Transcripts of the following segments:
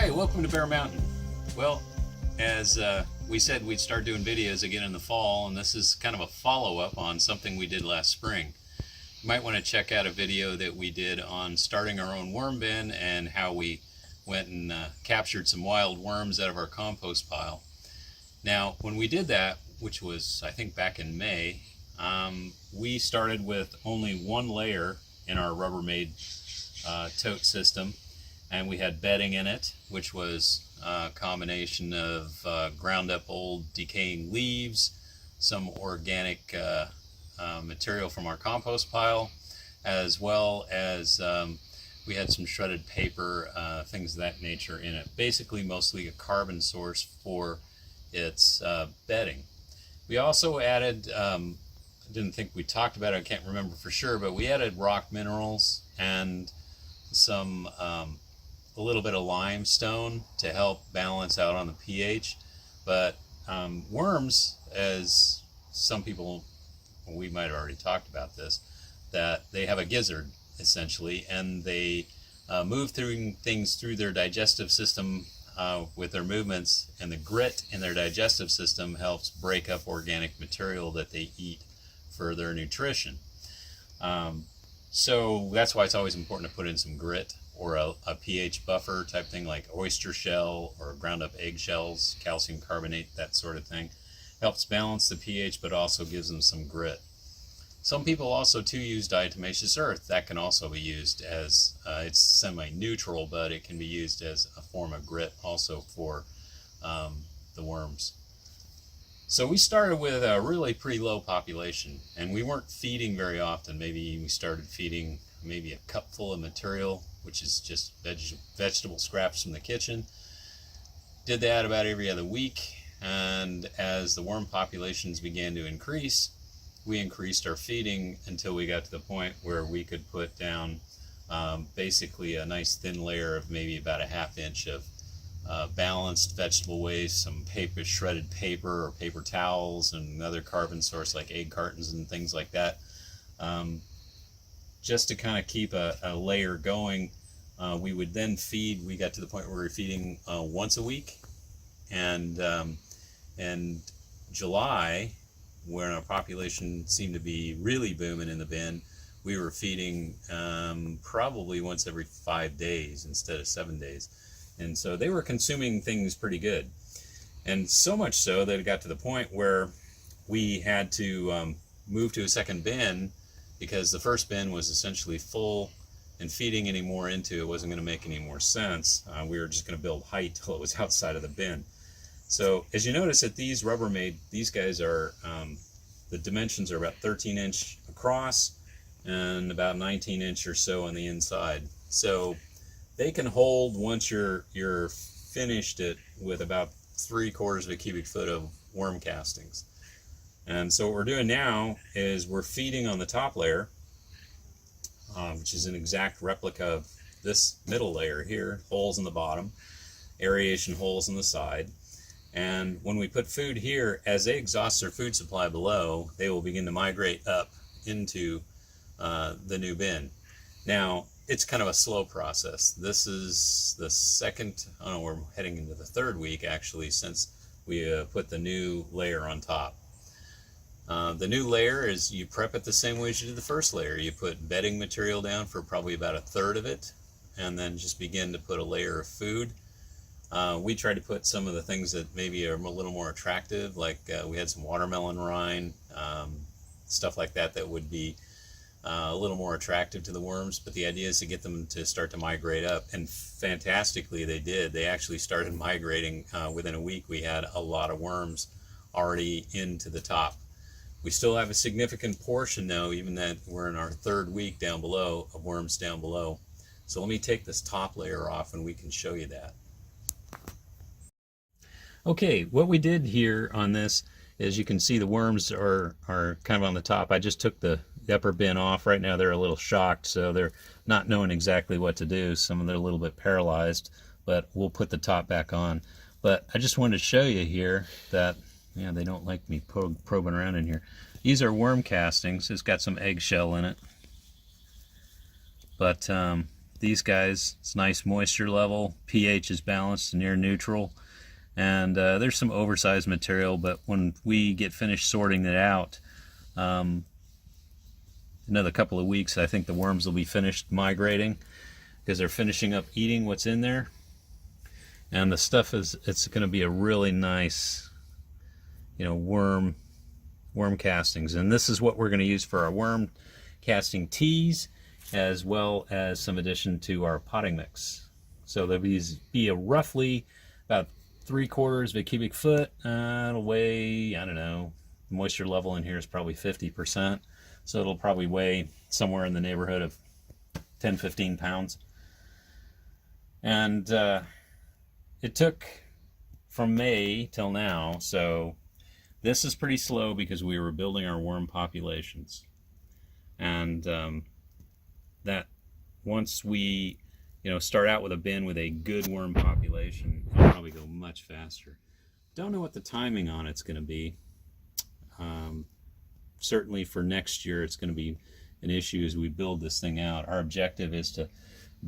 Hi, welcome to Bear Mountain. Well, as we said, we'd start doing videos again in the fall, and this is kind of a follow-up on something we did last spring. You might want to check out a video that we did on starting our own worm bin and how we went and captured some wild worms out of our compost pile. Now, when we did that, which was I think back in May, we started with only one layer in our Rubbermaid tote system, and we had bedding in it, which was a combination of ground up old decaying leaves, some organic material from our compost pile, as well as we had some shredded paper, things of that nature in it. Basically mostly a carbon source for its bedding. We also added, I didn't think we talked about it, I can't remember for sure, but we added rock minerals and some a little bit of limestone to help balance out on the pH. But worms, as some people, we might have already talked about this, that they have a gizzard essentially, and they move through things through their digestive system with their movements, and the grit in their digestive system helps break up organic material that they eat for their nutrition. So that's why it's always important to put in some grit or a pH buffer type thing, like oyster shell or ground up eggshells, calcium carbonate, that sort of thing. Helps balance the pH, but also gives them some grit. Some people also too use diatomaceous earth. That can also be used as, it's semi-neutral, but it can be used as a form of grit also for the worms. So we started with a really pretty low population, and we weren't feeding very often. Maybe we started feeding maybe a cupful of material, which is just vegetable scraps from the kitchen. Did that about every other week, and as the worm populations began to increase, we increased our feeding until we got to the point where we could put down basically a nice thin layer of maybe about a ½ inch of balanced vegetable waste, some paper, shredded paper or paper towels, and another carbon source like egg cartons and things like that, just to kind of keep a layer going. We would then feed. We got to the point where we were feeding once a week, and in July, when our population seemed to be really booming in the bin, we were feeding probably once every 5 days instead of 7 days. And so they were consuming things pretty good. And so much so that it got to the point where we had to move to a second bin, because the first bin was essentially full, and feeding any more into it wasn't going to make any more sense. We were just going to build height till it was outside of the bin. So as you notice that these Rubbermaid, these guys are, the dimensions are about 13-inch across and about 19-inch or so on the inside. So they can hold, once you're finished it, with about 3/4 of a cubic foot of worm castings. And so what we're doing now is we're feeding on the top layer, which is an exact replica of this middle layer here, holes in the bottom, aeration holes in the side. And when we put food here, as they exhaust their food supply below, they will begin to migrate up into the new bin. Now, it's kind of a slow process. This is the second, we're heading into the third week actually, since we put the new layer on top. The new layer is, you prep it the same way as you did the first layer. You put bedding material down for probably about 1/3 of it, and then just begin to put a layer of food. We tried to put some of the things that maybe are a little more attractive, like we had some watermelon rind, stuff like that that would be a little more attractive to the worms, but the idea is to get them to start to migrate up, and fantastically they did. They actually started migrating. Within a week we had a lot of worms already into the top. We still have a significant portion though, even that we're in our third week down below, of worms down below. So let me take this top layer off and we can show you that. Okay, what we did here on this is, you can see the worms are kind of on the top. I just took the upper bin off. Right now they're a little shocked, so they're not knowing exactly what to do. Some of them are a little bit paralyzed, but we'll put the top back on. But I just wanted to show you here that, yeah, they don't like me probing around in here. These are worm castings. It's got some eggshell in it. But these guys. It's nice moisture level, pH is balanced and near neutral, and there's some oversized material, but when we get finished sorting it out, another couple of weeks, I think the worms will be finished migrating because they're finishing up eating what's in there. And the stuff it's going to be a really nice, worm castings. And this is what we're going to use for our worm casting teas, as well as some addition to our potting mix. So there'll be a roughly about 3/4 of a cubic foot. It'll weigh, I don't know, the moisture level in here is probably 50%. So it'll probably weigh somewhere in the neighborhood of 10-15 pounds. And it took from May till now, so this is pretty slow because we were building our worm populations. And that once we start out with a bin with a good worm population, it'll probably go much faster. Don't know what the timing on it's going to be. Certainly for next year it's going to be an issue as we build this thing out. Our objective is to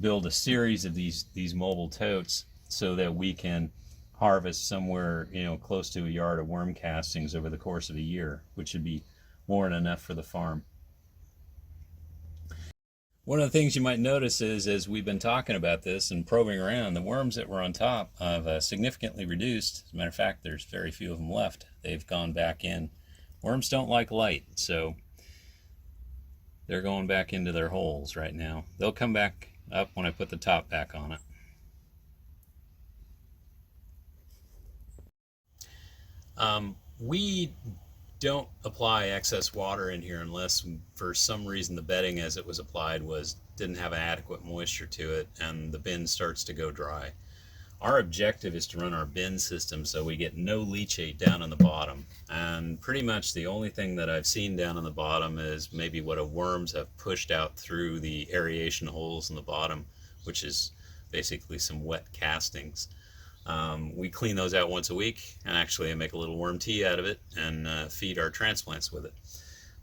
build a series of these mobile totes so that we can harvest somewhere close to a yard of worm castings over the course of a year, which should be more than enough for the farm. One of the things you might notice is, as we've been talking about this and probing around, the worms that were on top have significantly reduced. As a matter of fact, there's very few of them left. They've gone back in. Worms don't like light, so they're going back into their holes right now. They'll come back up when I put the top back on it. We don't apply excess water in here unless for some reason the bedding as it was applied didn't have adequate moisture to it and the bin starts to go dry. Our objective is to run our bin system so we get no leachate down on the bottom, and pretty much the only thing that I've seen down on the bottom is maybe what worms have pushed out through the aeration holes in the bottom, which is basically some wet castings. We clean those out once a week, and actually I make a little worm tea out of it and feed our transplants with it.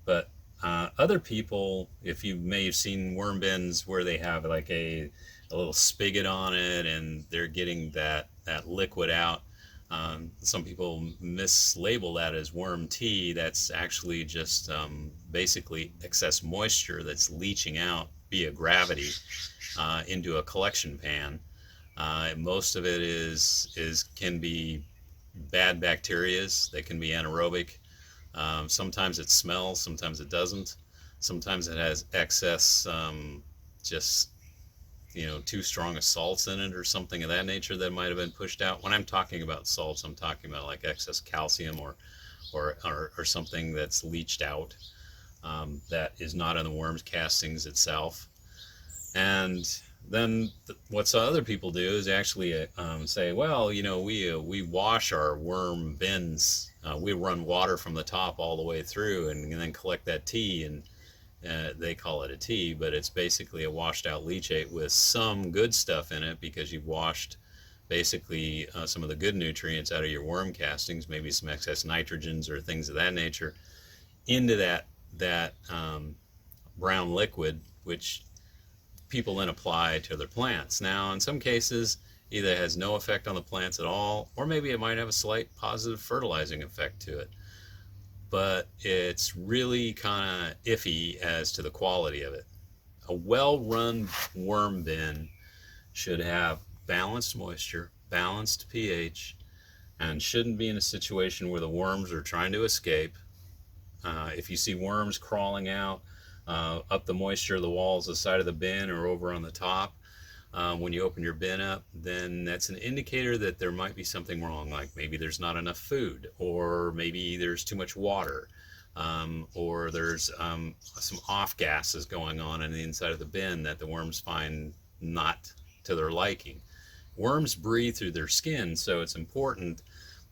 But other people, if you may have seen worm bins where they have like a little spigot on it and they're getting that liquid out, some people mislabel that as worm tea. That's actually just basically excess moisture that's leaching out via gravity into a collection pan. Most of it can be bad bacterias. They can be anaerobic. Sometimes it smells, sometimes it doesn't. Sometimes it has excess just too strong of salts in it or something of that nature that might have been pushed out. When I'm talking about salts, I'm talking about like excess calcium or something that's leached out that is not in the worm's castings itself. And then what other people do is actually say, well, we wash our worm bins. We run water from the top all the way through and then collect that tea, and they call it a tea, but it's basically a washed out leachate with some good stuff in it because you've washed basically some of the good nutrients out of your worm castings, maybe some excess nitrogens or things of that nature, into that brown liquid, which people then apply to their plants. Now, in some cases, either it has no effect on the plants at all, or maybe it might have a slight positive fertilizing effect to it. But it's really kind of iffy as to the quality of it. A well-run worm bin should have balanced moisture, balanced pH, and shouldn't be in a situation where the worms are trying to escape. If you see worms crawling out up the moisture of the walls, the side of the bin, or over on the top, when you open your bin up, then that's an indicator that there might be something wrong, like maybe there's not enough food, or maybe there's too much water, or there's some off gases going on in the inside of the bin that the worms find not to their liking. Worms breathe through their skin, so it's important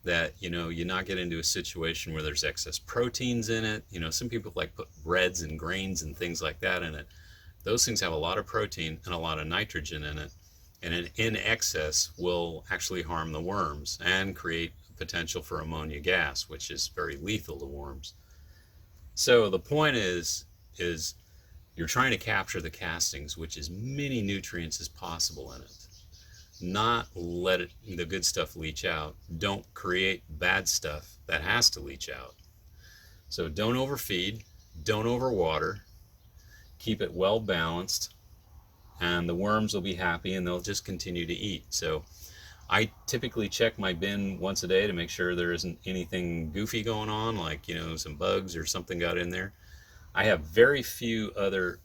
that you not get into a situation where there's excess proteins in it. Some people like put breads and grains and things like that in it. Those things have a lot of protein and a lot of nitrogen in it, and in excess will actually harm the worms and create potential for ammonia gas, which is very lethal to worms. So the point is You're trying to capture the castings, which as many nutrients as possible in it. Not let the good stuff leach out. Don't create bad stuff that has to leach out. So don't overfeed, don't overwater, keep it well balanced, and the worms will be happy and they'll just continue to eat. So I typically check my bin once a day to make sure there isn't anything goofy going on, like, some bugs or something got in there. I have very few other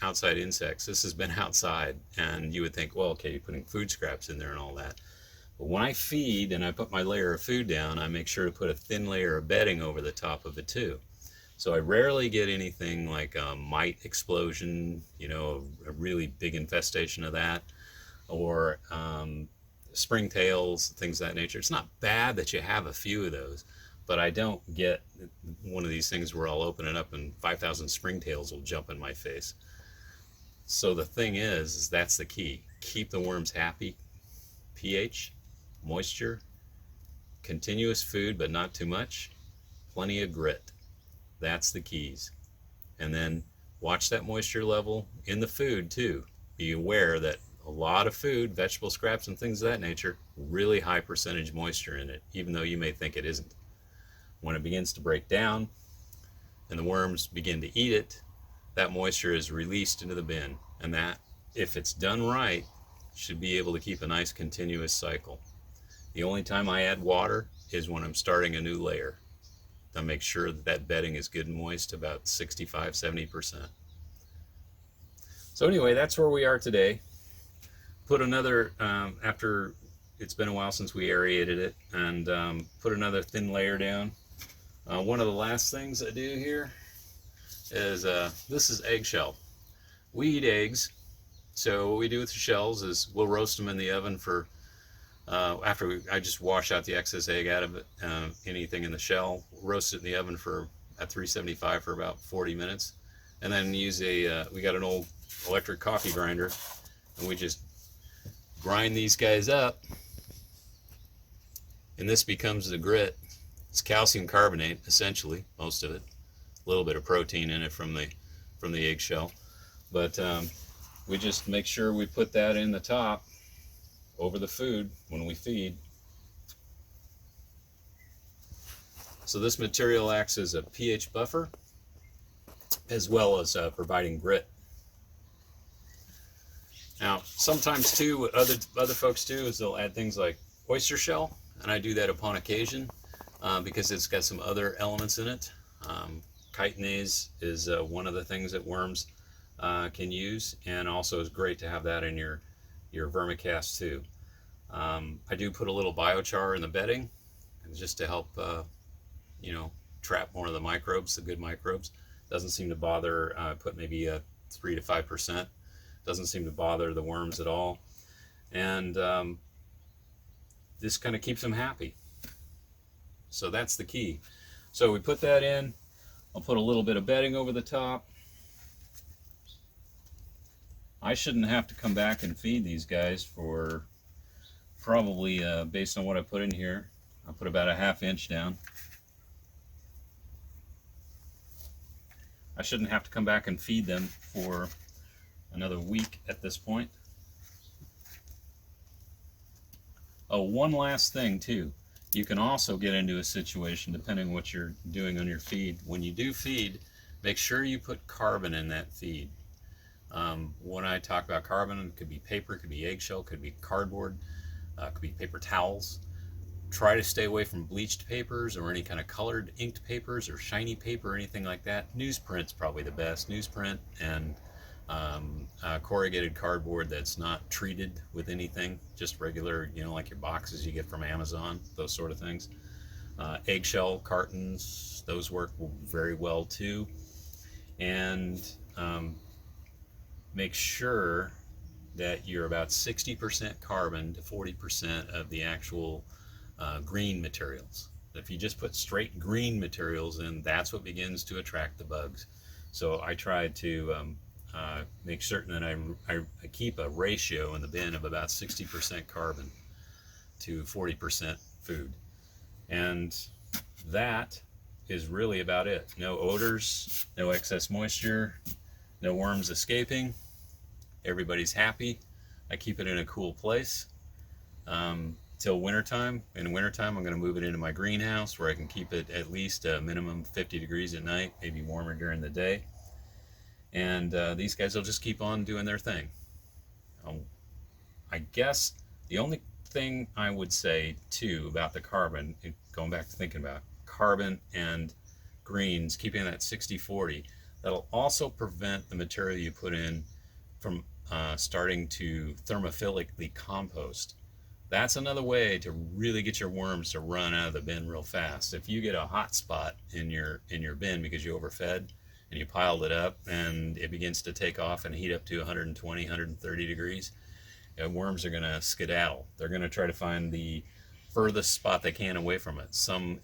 outside insects. This has been outside, and you would think, well, okay, you're putting food scraps in there and all that. But when I feed and I put my layer of food down, I make sure to put a thin layer of bedding over the top of it too. So I rarely get anything like a mite explosion, a really big infestation of that, or springtails, things of that nature. It's not bad that you have a few of those, but I don't get one of these things where I'll open it up and 5,000 springtails will jump in my face. So the thing is that's the key. Keep the worms happy. pH, moisture, continuous food but not too much, plenty of grit. That's the keys. And then watch that moisture level in the food too. Be aware that a lot of food, vegetable scraps and things of that nature, really high percentage moisture in it, even though you may think it isn't. When it begins to break down and the worms begin to eat it, that moisture is released into the bin, and that, if it's done right, should be able to keep a nice continuous cycle. The only time I add water is when I'm starting a new layer. I make sure that bedding is good and moist, about 65-70%. So anyway, that's where we are today. Put another, after it's been a while since we aerated it, and put another thin layer down. One of the last things I do here is, this is eggshell. We eat eggs, so what we do with the shells is we'll roast them in the oven for, I just wash out the excess egg out of it, anything in the shell, roast it in the oven at 375 for about 40 minutes, and then use we got an old electric coffee grinder, and we just grind these guys up, and this becomes the grit. It's calcium carbonate, essentially, most of it. A little bit of protein in it from the eggshell, but we just make sure we put that in the top over the food when we feed. So this material acts as a pH buffer as well as providing grit. Now, sometimes too, what other folks do is they'll add things like oyster shell, and I do that upon occasion because it's got some other elements in it. Chitinase is one of the things that worms can use, and also is great to have that in your vermicast too. I do put a little biochar in the bedding, just to help trap more of the microbes, the good microbes. Doesn't seem to bother. Put maybe 3 to 5%. Doesn't seem to bother the worms at all, and this kind of keeps them happy. So that's the key. So we put that in. I'll put a little bit of bedding over the top. I shouldn't have to come back and feed these guys for probably, based on what I put in here, I'll put about a ½ inch down. I shouldn't have to come back and feed them for another week at this point. Oh, one last thing too. You can also get into a situation, depending on what you're doing on your feed. When you do feed, make sure you put carbon in that feed. When I talk about carbon, it could be paper, it could be eggshell, it could be cardboard, it could be paper towels. Try to stay away from bleached papers or any kind of colored inked papers or shiny paper or anything like that. Newsprint's probably the best. Newsprint and corrugated cardboard that's not treated with anything, just regular, like your boxes you get from Amazon, those sort of things. Eggshell cartons, those work very well too. And make sure that you're about 60% carbon to 40% of the actual green materials. If you just put straight green materials in, that's what begins to attract the bugs. So I try to make certain that I keep a ratio in the bin of about 60% carbon to 40% food. And that is really about it. No odors, no excess moisture, No worms escaping. Everybody's happy. I keep it in a cool place till wintertime. In wintertime, I'm going to move it into my greenhouse where I can keep it at least a minimum 50 degrees at night, maybe warmer during the day. And these guys will just keep on doing their thing. I guess the only thing I would say too about the carbon, going back to thinking about carbon and greens, keeping that 60-40, that'll also prevent the material you put in from starting to thermophilically compost. That's another way to really get your worms to run out of the bin real fast. If you get a hot spot in your bin because you overfed and you piled it up and it begins to take off and heat up to 120, 130 degrees, worms are going to skedaddle. They're going to try to find the furthest spot they can away from it.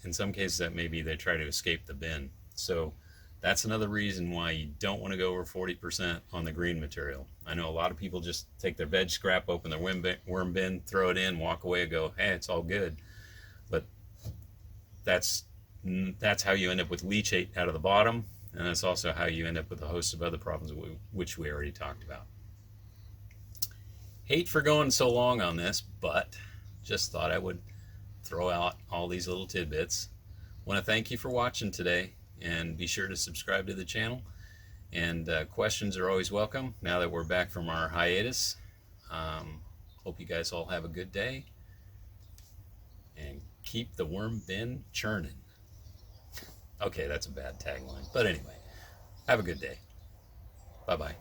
In some cases, that maybe they try to escape the bin. So that's another reason why you don't want to go over 40% on the green material. I know a lot of people just take their veg scrap, open their worm bin, throw it in, walk away and go, hey, it's all good. But that's how you end up with leachate out of the bottom, and that's also how you end up with a host of other problems which we already talked about. Hate for going so long on this, but just thought I would throw out all these little tidbits. Want to thank you for watching today, and be sure to subscribe to the channel. And questions are always welcome now that we're back from our hiatus. Hope you guys all have a good day, and keep the worm bin churning. Okay, that's a bad tagline, but anyway, have a good day. Bye-bye.